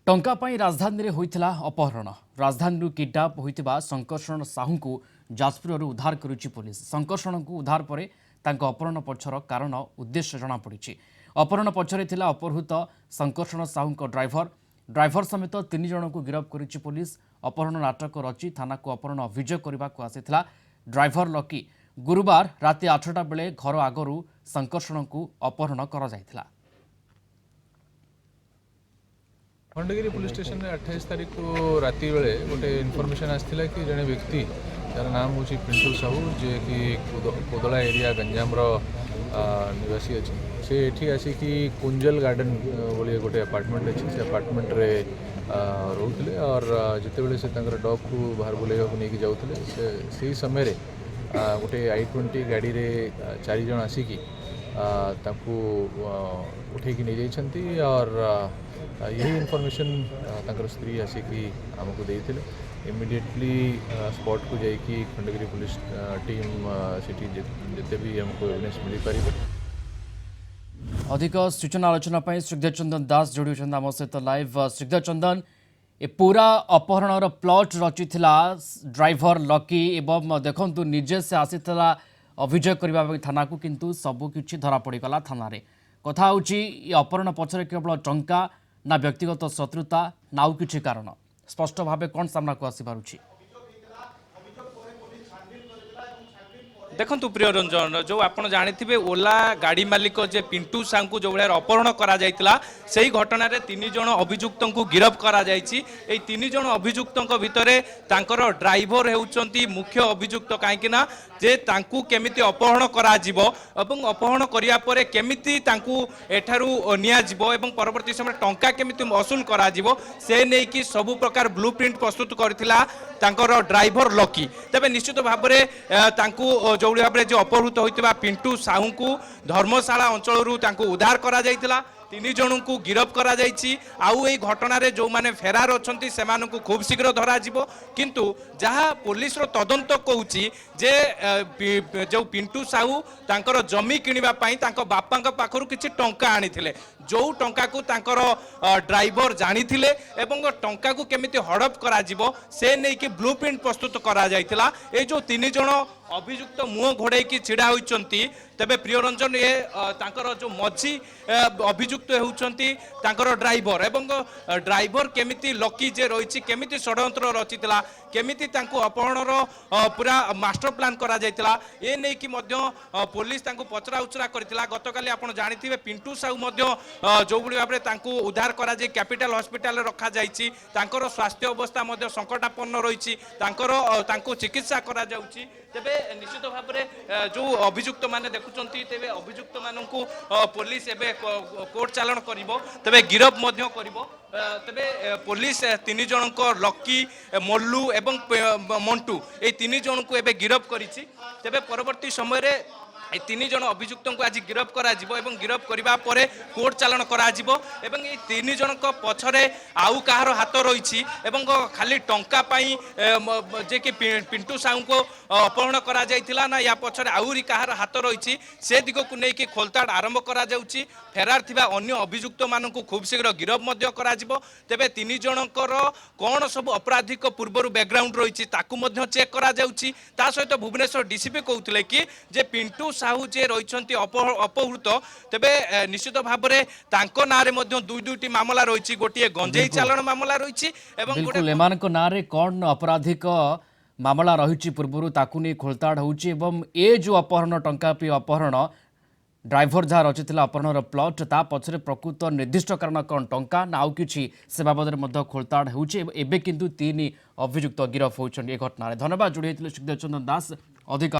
टंका पाई राजधानी रे होइथिला अपहरण राजधानी किडनैप होइतिबा संकर्षण साहू को जाजपुर उद्धार करुछि पुलिस। संकर्षण को उद्धार पर अपहरण पछर कारण उद्देश्य जना पड़ी। अपहरण पछरे थिला अपहृत संकर्षण साहू ड्राइवर समेत 3 जन को गिरफ्त करुछि पुलिस। अपहरण नाटक रचि थाना को अपहरण अभियोग करने को आसीथिला ड्राइवर लकी गुरुवार राति 8टा बेले घर आगरू संकर्षण को अपहरण करा जायथिला। खंडगिरी पुलिस स्टेशन में 28 तारीख को राति बेले गोटे इनफॉरमेशन आसाला कि जड़े व्यक्ति तार नाम हूँ पिंटू साहू जे कि कोदला एरिया गंजाम निवासी अच्छे से एठी आसिकी कुंजल गार्डन बोली गोटे अपार्टमेंट अच्छी से अपार्टमेंट रे रोते और जिते बड़े से डॉग को बाहर बुलेगा नहीं जाऊे से समय गोटे i20 गाड़ी रे 4 जन आसिकी उठे नहीं जाइछंती और यही इनफॉरमेशन तंकर स्त्री आसिकी आमको देते इमिडिएटली स्पॉट को जाइकी खंडगिरी पुलिस टीम सिटी जिते भी हमको एविडेंस मिल पार। अधिक सूचना आलोचना श्रीधर चंदन दास जोड़ी आम सहित लाइव। श्रीधर चंदन ए पूरा अपहरण प्लॉट रचिथिला ड्राइवर लकी एवं देखंतु निजे से आसीथिला अभियोग करने थाना को किंतु सबकि धरा पड़गला थाना कथा होची अपहरण पछरे केवल टंका ना व्यक्तिगत शत्रुता ना आउ किछि कारण स्पष्ट भाव कौन सामना को आसी पारुछि। देखु प्रिय रंजन जो आप जानी ओला गाड़ी मालिक जे पिंटू साहू को जो भाई अपहरण करा से ही घटन 3 जन अभियुक्त को गिरफ्त करा 3 जन अभियुक्त भितर ड्राइवर होउचंती मुख्य अभियुक्त कहीं जे तांकू केमिति अपहरण करा जिवो एवं अपहरण करिया परे केमिति तांकू एठारू निया जिवो एवं परवर्ती समय टंका केमिति वसूल करा जिवो से नै कि सब प्रकार ब्लूप्रिंट प्रस्तुत करथिला तांकर ड्राइवर लकी। तबे निश्चित भाव में तांकू जो भाव में जो अपहृत होइतिबा पिंटू साहू को धर्मशाला अंचल उद्धार करा जायतिला 3 जन को गिरफ्त करा जायछि। आउ एई घटना रे जो माने फेरार अछंती सेमानकु खूब शीघ्र धरा जिवो किंतु जहाँ पुलिस रो तदंत कहूची जे जो पिंटू साहू तांकर जमी किनिबा पई तांको बापांक पाखरु किछि टंका आनिथिले जो टंका को तांकर ड्राइवर जानिथिले एवं टंका को केमिति हड़प करा जिवो से नै कि ब्लूप्रिंट प्रस्तुत करा जायतिला। ए जो 3 जन अभियुक्त मुह घोड़े की छिड़ा होइचंती तबे प्रिय रंजन ये तांकर जो मझी अभियुक्त होउचंती तांकर ड्राइवर एवं ड्राइवर केमिति लकी जे रहिछि केमिति षड्यंत्र रचितला केमिति तांको अपहरणर पूरा मास्टर प्लान करा जायतिला ए नै कि मध्य पुलिस तांको पचरा उचरा करथिला। गतकाली आपण जानिथिबे पिंटू साहू मध्य जो बुली भाबरे तांको उद्धार करा जे कैपिटल हॉस्पिटल रखा जायछि तांकर स्वास्थ्य अवस्था मध्य संकटापन्न रहिछि तांको चिकित्सा करा जाउछि। तेबे निश्चित भाव में जो अभियुक्त माने देखुचंती तेबे अभियुक्त माननकु पुलिस एबे कोर्ट चालान करिवो तेबे गिरफ मध्य करिवो। तेबे पुलिस 3 जन को लकी मोल्लू एवं मंटू ए 3 जन को एबे गिरफ करिछि। तेबे परवर्ती समय रे 3 जन अभियुक्त को आज गिरफ्त करा जिवो एवं गिरफ्त करिबा परे कोर्ट चालान करा जिवो एवं ए 3 जन को पछरे आउ काहार हाथ रहिछि एवं खाली टंका पाई जे कि पिंटू साहू को अपहरण करा जायतिला ना या पछरे आउरी काहार हाथ रहिछि से दिगो को नै कि खोलताड आरंभ करा जाउछि। फेरार थिबा अन्य अभियुक्त मानकु खूब शीघ्र गिरफ्त मध्य करा जिवो। तेबे 3 जनकर कोन सब अपराधिक पूर्वरु बैकग्राउंड रहिछि ताकू मध्य चेक करा जाउछि। ता सहित भुवनेश्वर डीसीपी कहउतले कि जे पिंटू साहू जे रहिछंती अपहृत तेबे निश्चित भाव में तांको नारे मध्य 2-2टी मामला रहिछि गोटिए गंजेई चालान मामला रहिछि एवं गोटे एमानक नारे कोन अपराधिक मामला रहिछि पूर्वरु ताकू नै खोलताड होउछि एवं ए जो अपहरण टंका पे अपहरण ड्राइवर जहाँ रचिथिला अपहरणर प्लॉट ता पछरे प्रकृत निर्दिष्ट कारण कौन टंका ना आउ किछि से बाबद खोलताड़ होउछि एबे किंतु 3 अभियुक्त गिरफ होउछन ए घटना। धन्यवाद जोड़ी श्रीधर चंदन दास अधिक